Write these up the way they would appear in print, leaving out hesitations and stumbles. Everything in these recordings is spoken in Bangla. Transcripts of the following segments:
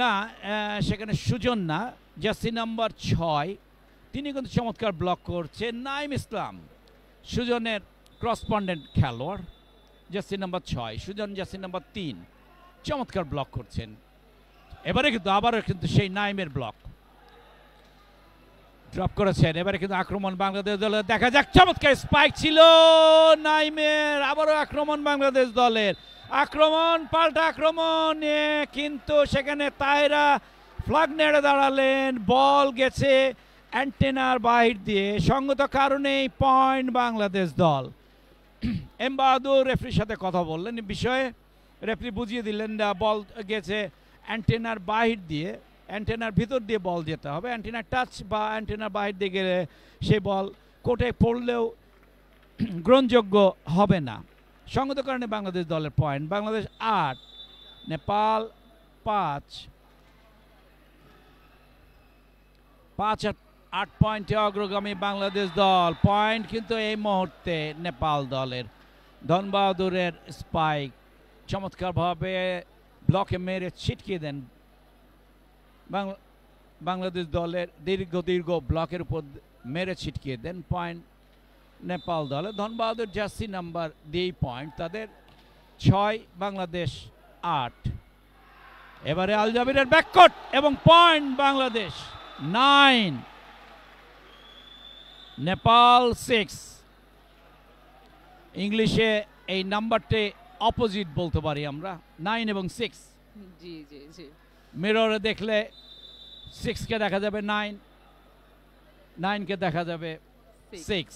না, সেখানে সুজন না, জার্সি নাম্বার 6 তিনি কিন্তু চমৎকার ব্লক করছেন। নাইম ইসলাম সুজনের করসপন্ডেন্ট খেলোয়াড়, jersey number 6। Sujan jersey number 3 চমৎকার ব্লক করছেন। এবারে কিন্তু আবারও কিন্তু সেই নাইমের ব্লক ড্রপ করেছেন। এবারে কিন্তু আক্রমণ বাংলাদেশ দলের, দেখা যাক চমৎকার স্পাইক ছিল নাইমের। আবারও আক্রমণ বাংলাদেশ দলের, আক্রমণ পাল্টা আক্রমণ, কিন্তু সেখানে তাহেরা ফ্ল্যাগ নেড়ে দাঁড়ালেন। বল গেছে অ্যান্টেনার বাহির দিয়ে, সঙ্গত কারণেই পয়েন্ট বাংলাদেশ দল। এম বাহাদুর রেফরির সাথে কথা বললেন এই বিষয়ে, রেফরি বুঝিয়ে দিলেন বল গেছে অ্যান্টেনার বাহির দিয়ে, অ্যান্টেনার ভিতর দিয়ে বল যেতে হবে। অ্যান্টেনার টাচ বা অ্যান্টেনার বাহির দিয়ে গেলে সেই বল কোর্টে পড়লেও গ্রহণযোগ্য হবে না। সঙ্গত কারণে বাংলাদেশ দলের পয়েন্ট। বাংলাদেশ 8, নেপাল 5। 5-8 পয়েন্টে অগ্রগামী বাংলাদেশ দল। পয়েন্ট কিন্তু এই মুহূর্তে নেপাল দলের। ধনবাহাদুরের স্পাইক চমৎকারভাবে ব্লকে মেরে ছিটকিয়ে দেন বাংলাদেশ দলের। দীর্ঘ ব্লকের উপর মেরে ছিটকিয়ে দেন। পয়েন্ট নেপাল দলের। ধনবাহাদুর জার্সি নাম্বার দিয়েই পয়েন্ট তাদের। 6, বাংলাদেশ 8। এবারে আল জাবিরের ব্যাককট এবং পয়েন্ট বাংলাদেশ 9, নেপাল 6। ইংলিশে এই নাম্বারটি অপোজিট বলতে পারি আমরা, 9 এবং 6। জি জি জি। মিররে দেখলে 6 কে দেখা যাবে 9, 9 কে দেখা যাবে 6।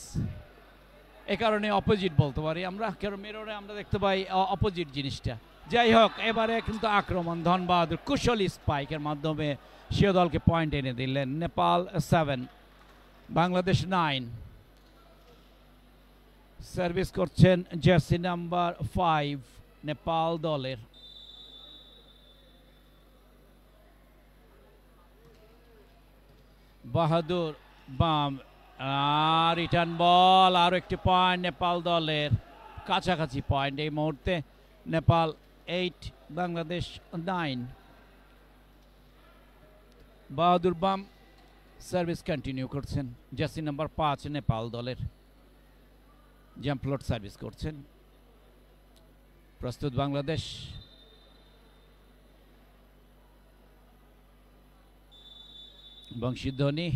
এ কারণে অপোজিট বলতে পারি আমরা, কারণ মিররে আমরা দেখতে পাই অপোজিট জিনিসটা। যাই হোক, এবারে কিন্তু আক্রমণ ধনবাহাদুর কুশলী স্পাইকের মাধ্যমে সে দলকে পয়েন্ট এনে দিলেন। নেপাল 7, বাংলাদেশ 9। সার্ভিস করছেন জার্সি নাম্বার 5 নেপাল দলের। বাহাদুর বাম, রিটার্ন বল, আরও একটি পয়েন্ট নেপাল দলের। কাছাকাছি পয়েন্ট এই মুহূর্তে। নেপাল 8, বাংলাদেশ 9। বাহাদুর বাম সার্ভিস কন্টিনিউ করছেন। জার্সি নাম্বার 5 নেপাল দলের জাম্পলট সার্ভিস করছেন। প্রস্তুত বাংলাদেশ। বংশীধ্বনি,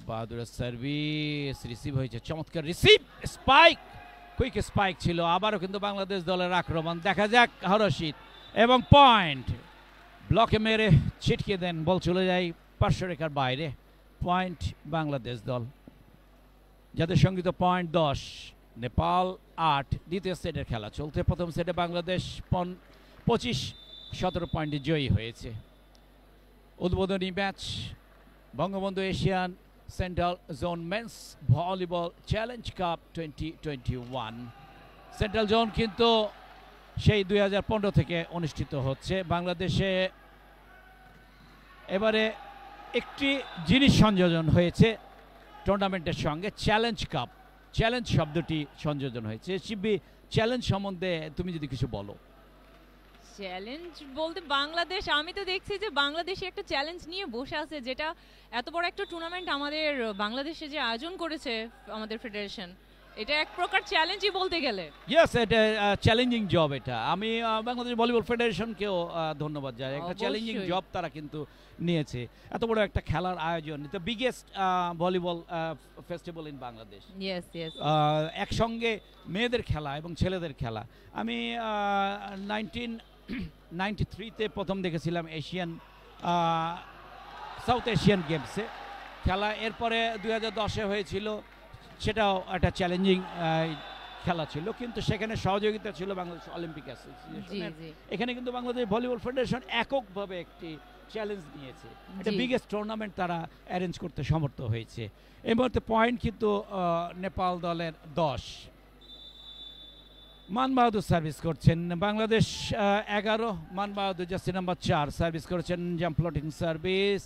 বাহাদুরের সার্ভিস রিসিভ হয়েছে, চমৎকার রিসিভ, স্পাইক, কুইক স্পাইক ছিল। আবারও কিন্তু বাংলাদেশ দলের আক্রমণ, দেখা যাক হরশিদ এবং পয়েন্ট। ব্লকে মেরে ছিটকে দেন, বল চলে যায় পার্শ্বরেখার বাইরে। পয়েন্ট বাংলাদেশ দল, যাদের সঙ্গীত পয়েন্ট 10, নেপাল 8। দ্বিতীয় সেটের খেলা চলছে। প্রথম সেটে বাংলাদেশ 25-17 পয়েন্টে জয়ী হয়েছে। উদ্বোধনী match Bangabandhu Asian central zone men's volleyball challenge cup 2021। Central zone কিন্তু সেই 2015 থেকে অনুষ্ঠিত হচ্ছে বাংলাদেশে। এবারে একটি জিনিস সংযোজন হয়েছে টুর্নামেন্টের সঙ্গে, চ্যালেঞ্জ কাপ। চ্যালেঞ্জ শব্দটি সংযোজন হয়েছে। শিবি, চ্যালেঞ্জ সম্বন্ধে তুমি যদি কিছু বলো। চ্যালেঞ্জ বলতে বাংলাদেশ, আমি তো দেখছি যে বাংলাদেশে একটা চ্যালেঞ্জ নিয়ে বসে আছে, যেটা এত বড় একটা টুর্নামেন্ট আমাদের বাংলাদেশে যে আয়োজন করেছে আমাদের ফেডারেশন, এটা এক প্রকার চ্যালেঞ্জই বলতে গেলে। ইয়েস, এটা চ্যালেঞ্জিং জব। এটা আমি বাংলাদেশ ভলিবল ফেডারেশনকেও ধন্যবাদ জানাই। একটা চ্যালেঞ্জিং জব তারা কিন্তু নিয়েছে। এত বড় একটা খেলার আয়োজন, the biggest volleyball festival in Bangladesh. Yes yes. একসঙ্গে মেয়েদের খেলা এবং ছেলেদের খেলা। আমি 1993-তে প্রথম দেখেছিলাম এশিয়ান সাউথ এশিয়ান গেমসে খেলা। এরপরে 2010-এ হয়েছিল, সেটাও একটা চ্যালেঞ্জিং খেলা ছিল, কিন্তু সেখানে সহযোগিতা ছিল বাংলাদেশ অলিম্পিক অ্যাসোসিয়েশনের। এখানে কিন্তু বাংলাদেশ ভলিবল ফেডারেশন এককভাবে একটি চ্যালেঞ্জ নিয়েছে। এটা বিগেস্ট টুর্নামেন্ট তারা অ্যারেঞ্জ করতে সমর্থ হয়েছে। এই মুহূর্তে পয়েন্ট কিন্তু নেপাল দলের 10। মান বাহাদুর সার্ভিস করছেন। Bangladesh 11, Man Bahadur jersey number 4 service করেছেন। Jump floating service.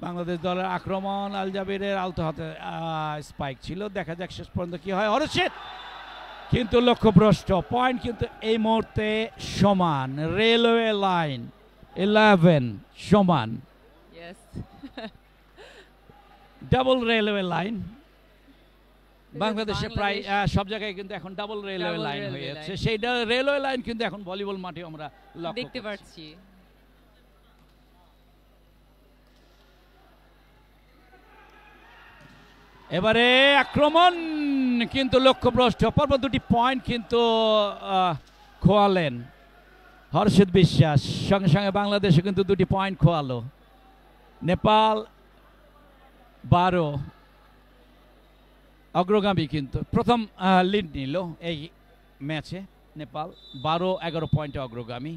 বাংলাদেশ দলের আক্রমণ, আল জাবিরের আলতো হাতে স্পাইক ছিল। দেখা যাক শেষ পর্যন্ত কি হয়। হরশিদ কিন্তু লক্ষ্যভ্রষ্ট। পয়েন্ট কিন্তু এই মুহূর্তে সমান। রেলওয়ে লাইন 11 সমান। ইয়েস, ডাবল রেলওয়ে লাইন বাংলাদেশে প্রায় সব জায়গায় কিন্তু এখন ডাবল রেলওয়ে লাইন হয়ে যাচ্ছে। সেই রেলওয়ে লাইন কিন্তু এখন ভলিবল মাঠে আমরা দেখতে পাচ্ছি। এবারে আক্রমণ কিন্তু লক্ষ্যভ্রষ্ট। পরপর দুটি পয়েন্ট কিন্তু খোয়ালেন হর্ষিত বিশ্বাস। সঙ্গে সঙ্গে বাংলাদেশে কিন্তু দুটি পয়েন্ট খোয়ালো। নেপাল 12 অগ্রগামী, কিন্তু প্রথম লিড নিল এই ম্যাচে। নেপাল 12-11 পয়েন্টে অগ্রগামী।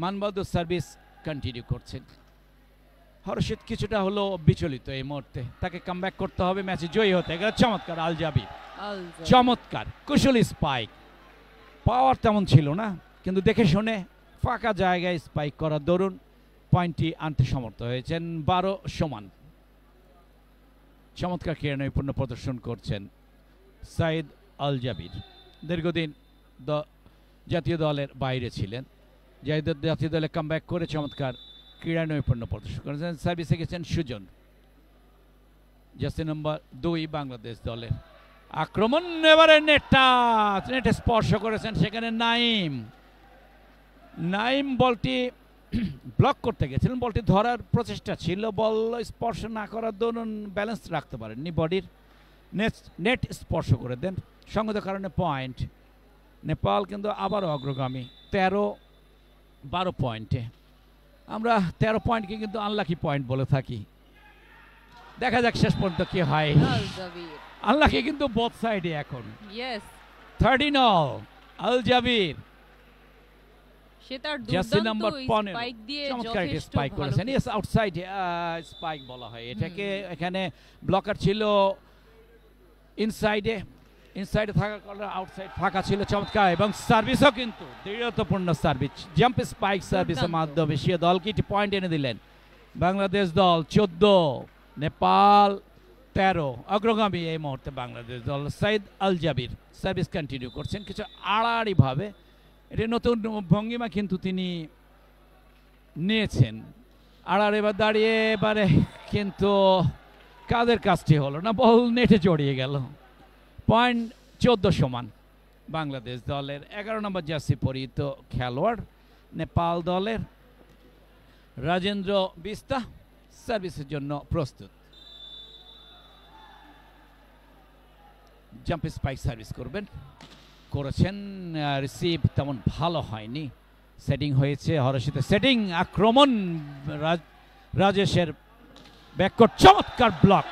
মানবাদুর সার্ভিস কন্টিনিউ করছেন। হর্ষিত কিছুটা হলো বিচলিত এই মুহূর্তে, তাকে কামব্যাক করতে হবে, ম্যাচে জয়ী হতে গেলে। চমৎকার আল জাবির, চমৎকার কুশলী স্পাইক। পাওয়ার তেমন ছিল না, কিন্তু দেখে শুনে ফাঁকা জায়গায় স্পাইক করার দরুন পয়েন্টটি আনতে সমর্থ হয়েছেন। 12 সমান। চমৎকার ক্রীড়া নৈপুণ্য প্রদর্শন করছেন সাইদ আল জাবির। দীর্ঘদিন জাতীয় দলের বাইরে ছিলেন, জাতীয় দলে কামব্যাক করে চমৎকার ক্রীড়া নৈপুণ্য প্রদর্শন করেছেন। সার্ভিসে গেছেন সুজন, জার্সি নম্বর 2 বাংলাদেশ দলের। আক্রমণ এবারে নেটে স্পর্শ করেছেন সেখানে নাইম বলটি ব্লক করতে গেছিলেন, বলটি ধরার প্রচেষ্টা ছিল, বল স্পর্শ না করার দরুন ব্যালেন্স রাখতে পারেননি বডির, নেট স্পর্শ করে দেন, সঙ্গত কারণে পয়েন্ট। নেপাল কিন্তু আবারও অগ্রগামী 13-12 পয়েন্টে। আমরা 13 পয়েন্টকে কিন্তু আনলাকি পয়েন্ট বলে থাকি। দেখা যাক শেষ পর্যন্ত কি হয়। আনলাকি কিন্তু বোথ সাইডে এখন। 13 আল জাবির, সে তার দুর্দান্ত স্পাইক দিয়ে যথেষ্ট স্পাইক করেছেন। ইয়েস, আউটসাইড স্পাইক বলা হয় এটাকে। এখানে ব্লকার ছিল ইনসাইডে থাকার কারণে আউটসাইড ফাঁকা ছিল। চমৎকার, এবং সার্ভিসও কিন্তু দৃঢ়তাপূর্ণ সার্ভিস, জাম্প স্পাইক সার্ভিসের মাধ্যমে সে দলকে একটি পয়েন্ট এনে দিলেন। বাংলাদেশ দল 14, নেপাল 13 অগ্রগামী এই মুহূর্তে বাংলাদেশ দল। সাইদ আল জাবির সার্ভিস কন্টিনিউ করছেন কিছু আড়াআড়িভাবে। এটা নতুন ভঙ্গিমা কিন্তু তিনি নিয়েছেন। আড়াআড়ি এবার দাঁড়িয়ে এবারে কিন্তু কাদের কাজটি হলো না, বল নেটে জড়িয়ে গেল। পয়েন্ট 14 সমান বাংলাদেশ দলের। 11 নম্বর জার্সি পরিহিত খেলোয়াড় নেপাল দলের রাজেন্দ্র বিস্তা সার্ভিসের জন্য প্রস্তুত। জাম্প স্পাইক সার্ভিস করেছেন, রিসিভ তেমন ভালো হয়নি। সেটিং হয়েছে হর্ষিতের সেটিং। আক্রমণ রাজেশের ব্যাককোর্ট, চমৎকার ব্লক,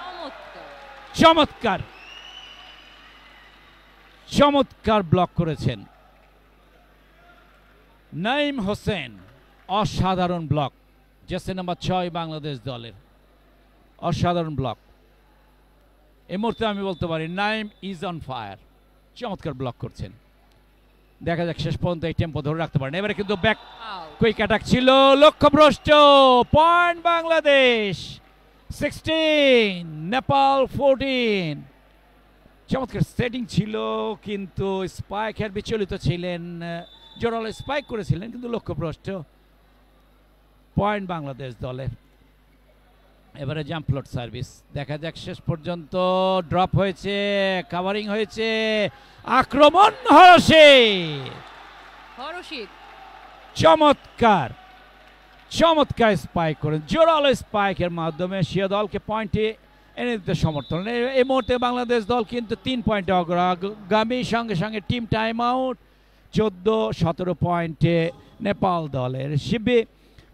চমৎকার ব্লক করেছেন নাইম হোসেন। অসাধারণ ব্লক, জার্সি নাম্বার 6 বাংলাদেশ দলের। অসাধারণ ব্লক এই মুহূর্তে আমি বলতে পারি নাইম ইজ অন ফায়ার। চমৎকার ব্লক করছেন। দেখা যাক শেষ পর্যন্ত এই টেম্পো ধরে রাখতে পারেন। এবারে কিন্তু ব্যাক কুইক অ্যাটাক ছিল, লক্ষ্যভ্রষ্ট। পয়েন্ট বাংলাদেশ 16, নেপাল 14। চমৎকার সেটিং ছিল, কিন্তু স্পাইকের বিচলিত ছিলেন, জোরালো স্পাইক করেছিলেন কিন্তু লক্ষ্যভ্রষ্ট। পয়েন্ট বাংলাদেশ দলের। এবারে জাম্প ফ্লোট সার্ভিস, দেখা যাক শেষ পর্যন্ত। ড্রপ হয়েছে, কাভারিং হয়েছে, আক্রমণ হর্ষিত। চমৎকার স্পাইক করেন, জোরালো স্পাইকের মাধ্যমে সে দলকে পয়েন্টে এনে দিতে সমর্থন। এই মুহূর্তে বাংলাদেশ দল কিন্তু 3 পয়েন্টে অগ্রগামী। সঙ্গে সঙ্গে টিম টাইম আউট। 14-17 পয়েন্টে নেপাল দলের শিবে।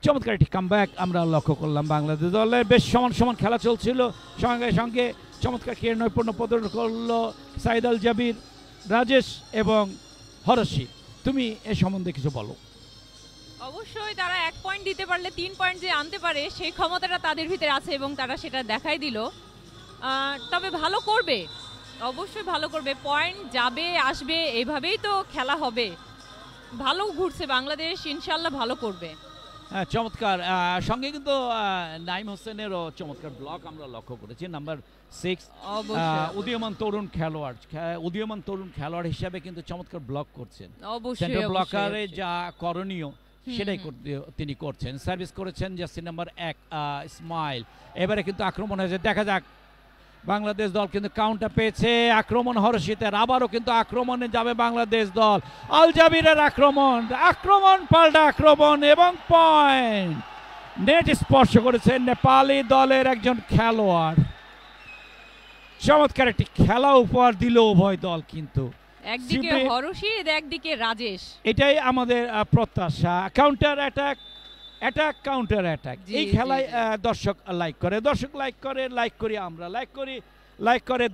চমৎকার একটি কামব্যাক আমরা লক্ষ্য করলাম বাংলাদেশ দলের। বেশ সমান খেলা চলছিল, সঙ্গে সঙ্গে চমৎকার ক্রীড়া নৈপুণ্য প্রদর্শন করলো সাইদ আল জাবির, রাজেশ এবং হর্ষিত। তুমি এ সম্বন্ধে কিছু বলো। অবশ্যই তারা 1 পয়েন্ট দিতে পারলে 3 পয়েন্ট যে আনতে পারে সেই ক্ষমতাটা তাদের ভিতরে আছে এবং তারা সেটা দেখাই দিল। তবে ভালো করবে, অবশ্যই ভালো করবে। পয়েন্ট যাবে আসবে, এভাবেই তো খেলা হবে। ভালো ঘুরছে বাংলাদেশ, ইনশাল্লাহ ভালো করবে। হ্যাঁ, চমৎকার। সঙ্গে কিন্তু নাইম হোসেনেরও চমৎকার ব্লক আমরা লক্ষ্য করেছি। নাম্বার 6 অবশ্যই উদীয়মান তরুণ খেলোয়াড়, উদীয়মান তরুণ খেলোয়াড় হিসাবে কিন্তু চমৎকার ব্লক করছেন। অবশ্যই সেন্টার ব্লকারে অবশ্যই। যা করণীয় সেটাই তিনি করছেন। সার্ভিস করেছেন জার্সি নাম্বার 1 ইসমাইল। এবারে কিন্তু আক্রমণ হয়েছে, দেখা যাক। বাংলাদেশ দল কিন্তু কাউন্টার পেয়েছে, আক্রমণ হর্ষিতের, আবারও কিন্তু আক্রমণে যাবে বাংলাদেশ দল। আল জাবিরের আক্রমণ, আক্রমণ পাল্টা আক্রমণ এবং পয়েন্ট। নেট স্পর্শ করেছেন নেপালি দলের একজন খেলোয়াড়। চমৎকার একটি খেলা উপহার দিল উভয় দল। কিন্তু একদিকে হরশিদ, একদিকে রাজেশ। এটাই আমাদের প্রত্যাশা। Counter attack, attack counter attack, এই খেলায় দর্শক লাইক করে, দর্শক লাইক করে, লাইক করি আমরা, লাইক করি, লাইক করে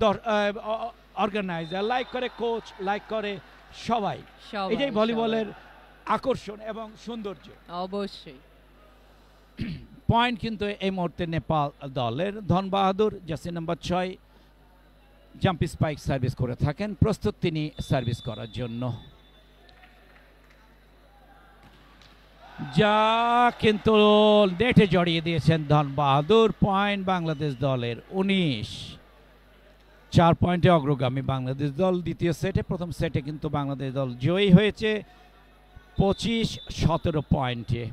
অর্গানাইজার, লাইক করে কোচ, লাইক করে সবাই। এটাই ভলিবলের আকর্ষণ এবং সৌন্দর্য। অবশ্যই পয়েন্ট কিন্তু এই মুহূর্তে নেপাল দলের। ধন বাহাদুর জার্সি নাম্বার 6 জাম্পি স্পাইক সার্ভিস করে থাকেন, প্রস্তুত তিনি সার্ভিস করার জন্য। যা কিন্তু নেটে জড়িয়ে দিয়েছেন ধন বাহাদুর। পয়েন্ট বাংলাদেশ দলের 19। 4 পয়েন্টে অগ্রগামী বাংলাদেশ দল দ্বিতীয় সেটে। প্রথম সেটে কিন্তু বাংলাদেশ দল জয়ী হয়েছে 25-17 পয়েন্টে।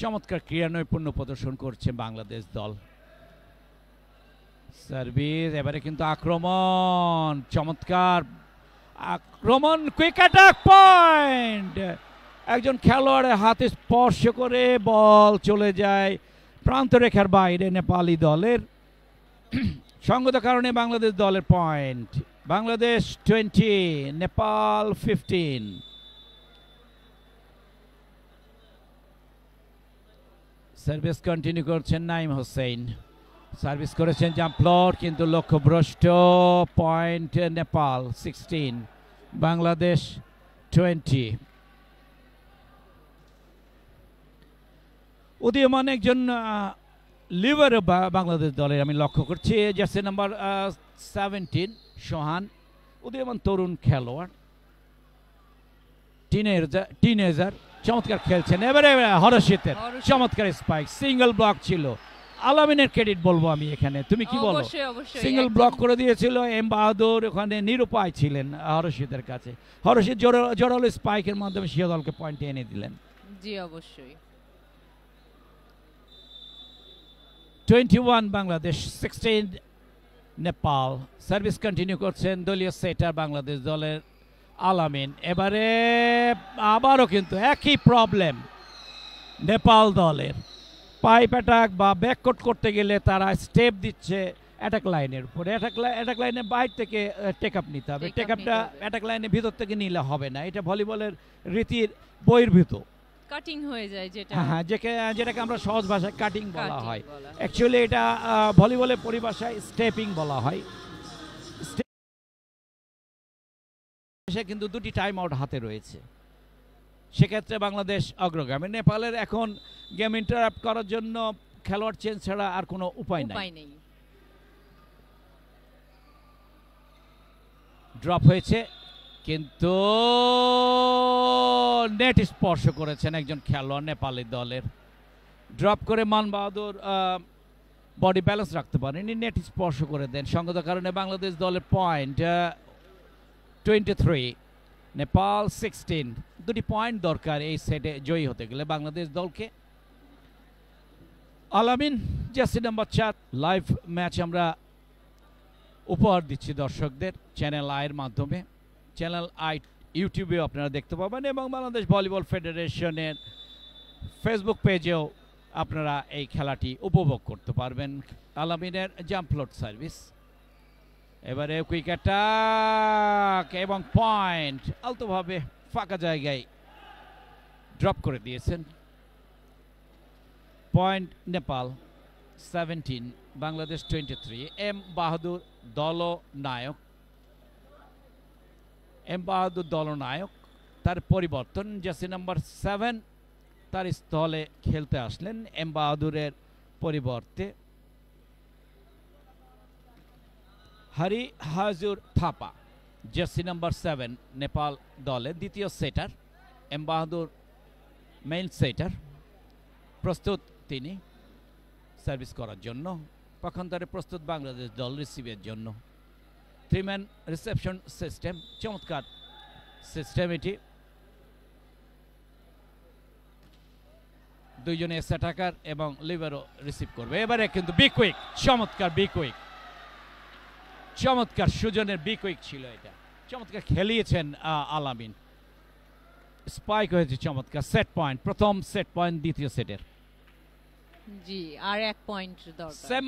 চমৎকার ক্রীড়া নৈপুণ্য প্রদর্শন করছে বাংলাদেশ দল। সার্ভিস, এবারে কিন্তু আক্রমণ, চমৎকার আক্রমণ, কুইক অ্যাটাক, পয়েন্ট। একজন খেলোয়াড়ের হাতে স্পর্শ করে বল চলে যায় প্রান্তরেখার বাইরে নেপালি দলের। সঙ্গত কারণে বাংলাদেশ দলের point. Bangladesh 20, Nepal 15। Service continue করছেন নাইম হোসেন। সার্ভিস করেছেন জাম্প ফ্লোর, কিন্তু লক্ষ্যভ্রষ্ট। পয়েন্ট নেপাল 16, বাংলাদেশ 20। উদীয়মান একজন লিভার বাংলাদেশ দলের আমি লক্ষ্য করছি, জার্সি নাম্বার 17 সোহান। উদীয়মান তরুণ খেলোয়াড়, টিনেজার, চমৎকার খেলছেন। এবারে হরষিতের চমৎকার স্পাইক, সিঙ্গেল ব্লক ছিল। আলামিনের ক্রেডিট বলবো আমি এখানে, তুমি কি বলো? সিঙ্গেল ব্লক করে দিয়েছিল এম বাহাদুর, ওখানে নিরুপায় ছিলেন হরষিতের কাছে। হরষিত জোরালো স্পাইকের মাধ্যমে সিয়া দলকে পয়েন্টে এনে দিলেন। জি অবশ্যই। 21 বাংলাদেশ, 16 নেপাল। সার্ভিস কন্টিনিউ করছেন দলীয় সেটার বাংলাদেশ দলের আলামিন। এবারে আবারও কিন্তু একই প্রবলেম নেপাল দলের। পাইপ অ্যাটাক বা ব্যাককোট করতে গেলে তারা স্টেপ দিচ্ছে অ্যাটাক লাইনের উপরে। অ্যাটাক লাইনের বাইরে থেকে টেক আপ নিতে হবে। টেক আপটা অ্যাটাক লাইনের ভিতর থেকে নিলে হবে না, এটা ভলিবলের রীতির বহির্ভূত। কাটিং হয়ে যায় যেটা, হ্যাঁ, যেটাকে আমরা সহজ ভাষায় কাটিং বলা হয়। অ্যাকচুয়ালি এটা ভলিবলের পরিভাষায় স্টেপিং বলা হয়। কিন্তু দুটি টাইম আউট হাতে রয়েছে, সেক্ষেত্রে বাংলাদেশ অগ্রগামী। নেপালের এখন গেম ইন্টারাপ্ট করার জন্য খেলোয়াড় চেঞ্জ ছাড়া আর কোনো উপায় নেই। ড্রপ হয়েছে, কিন্তু নেট স্পর্শ করেছেন একজন খেলোয়াড় নেপালি দলের। ড্রপ করে মান বাহাদুর বডি ব্যালেন্স রাখতে পারেনি, নেট স্পর্শ করে দেন। সঙ্গত কারণে বাংলাদেশ দলের পয়েন্ট 23, নেপাল 16। দুটি পয়েন্ট দরকার এই সেটে জয়ী হতে গেলে বাংলাদেশ দলকে। আলামিন জার্সি নাম্বার 4 লাইভ ম্যাচ আমরা উপহার দিচ্ছি দর্শকদের চ্যানেল আইয়ের মাধ্যমে। চ্যানেল আই ইউটিউবেও আপনারা দেখতে পাবেন এবং বাংলাদেশ ভলিবল ফেডারেশনের ফেসবুক পেজেও আপনারা এই খেলাটি উপভোগ করতে পারবেন। আলামিনের জাম্প ফ্লোট সার্ভিস, এবারে কুইক অ্যাটাক এবং পয়েন্ট। আলতোভাবে ফাঁকা জায়গায় ড্রপ করে দিয়েছেন। পয়েন্ট নেপাল 17, বাংলাদেশ 23। এম বাহাদুর দলনায়ক, এম বাহাদুর দলনায়ক। তার পরিবর্তন, জার্সি নাম্বার 7 তার স্থলে খেলতে আসলেন এম বাহাদুরের পরিবর্তে হরি হাজুর থাপা, জার্সি নাম্বার 7 নেপাল দলের দ্বিতীয় সেটার। এম বাহাদুর মেইন সেটার। প্রস্তুত তিনি সার্ভিস করার জন্য, পক্ষান্তরে প্রস্তুত বাংলাদেশ দল রিসিভের জন্য। 3 ম্যান রিসেপশন সিস্টেম, চমৎকার সিস্টেম এটি। দুইজনে এস অ্যাটাকার এবং লিবারও রিসিভ করবে। এবারে কিন্তু বি কুইক, চমৎকার বি কুইক, চমৎকার সুজনের বি কুইক ছিল এটা, চমৎকার খেলিয়েছেন আলামিন। স্পাইক হয়েছে চমৎকার, সেট পয়েন্ট, প্রথম সেট পয়েন্ট দ্বিতীয় সেটের। জি, আর 1 পয়েন্ট দরকার। সেম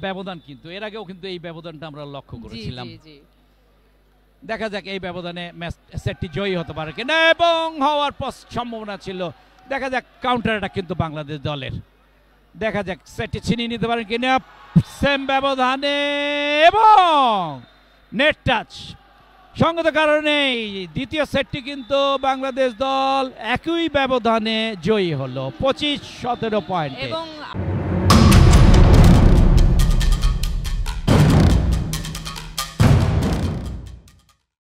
ব্যবধান, কিন্তু এর আগেও কিন্তু এই ব্যবধানটা আমরা লক্ষ্য করেছিলাম। জি জি। দেখা যাক এই ব্যবধানে ম্যাচ সেটটি জয়ী হতে পারে কিনা, এবং হওয়ার সম্ভাবনা ছিল। দেখা যাক কাউন্টার অ্যাটাক কিন্তু বাংলাদেশ দলের, দেখা যাক সেটটি ছিনিয়ে নিতে পারেন কিনা সেম ব্যবধানে, এবং নেট টাচ। সঙ্গত কারণে দ্বিতীয় সেটটি কিন্তু বাংলাদেশ দল একই ব্যবধানে জয়ী হলো 25-17 পয়েন্ট। এবং